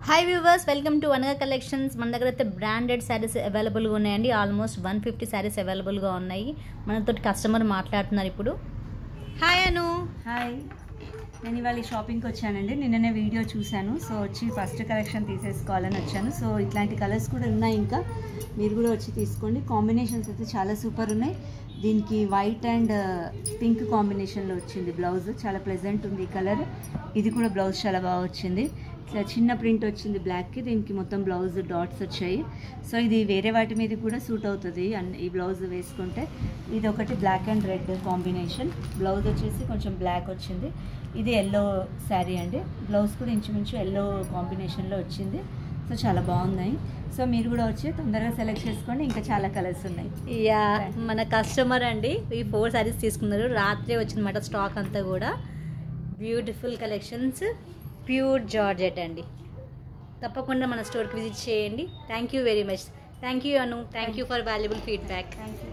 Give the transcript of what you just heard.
Hi viewers, welcome to అనగా collections. మన దగ్గర అయితే బ్రాండెడ్ శారీస్ అవైలబుల్గా ఉన్నాయండి. ఆల్మోస్ట్ 150 శారీస్ అవైలబుల్గా ఉన్నాయి. మనతో కస్టమర్ మాట్లాడుతున్నారు ఇప్పుడు. హాయ్ అను. హాయ్, నేను ఇవాళ షాపింగ్కి వచ్చానండి. నిన్ననే వీడియో చూశాను, సో వచ్చి ఫస్ట్ కలెక్షన్ తీసేసుకోవాలని వచ్చాను. సో ఇట్లాంటి కలర్స్ కూడా ఉన్నాయి, ఇంకా మీరు కూడా వచ్చి తీసుకోండి. కాంబినేషన్స్ అయితే చాలా సూపర్ ఉన్నాయి. దీనికి వైట్ అండ్ పింక్ కాంబినేషన్లో వచ్చింది బ్లౌజ్. చాలా ప్లెజెంట్ ఉంది ఈ కలర్. ఇది కూడా బ్లౌజ్ చాలా బాగా వచ్చింది. ఇట్లా చిన్న ప్రింట్ వచ్చింది బ్లాక్కి, దీనికి మొత్తం బ్లౌజ్ డాట్స్ వచ్చాయి. సో ఇది వేరే వాటి మీద కూడా సూట్ అవుతుంది ఈ బ్లౌజ్ వేసుకుంటే. ఇది ఒకటి black and red combination. Blouse వచ్చేసి కొంచెం బ్లాక్ వచ్చింది. ఇది ఎల్లో శారీ అండి. బ్లౌజ్ కూడా ఇంచుమించు ఎల్లో కాంబినేషన్లో వచ్చింది. సో చాలా బాగున్నాయి. సో మీరు కూడా వచ్చి తొందరగా సెలెక్ట్ చేసుకోండి, ఇంకా చాలా కలర్స్ ఉన్నాయి. యా, మన కస్టమర్ అండి ఈ 4 శారీస్ తీసుకున్నారు. రాత్రే వచ్చిందన్నమాట స్టాక్ అంతా కూడా. బ్యూటిఫుల్ కలెక్షన్స్, ప్యూర్ జార్జెట్ అండి. తప్పకుండా మన స్టోర్కి విజిట్ చేయండి. Thank you very much. Thank you Anu. Thank you for valuable feedback. Thank you.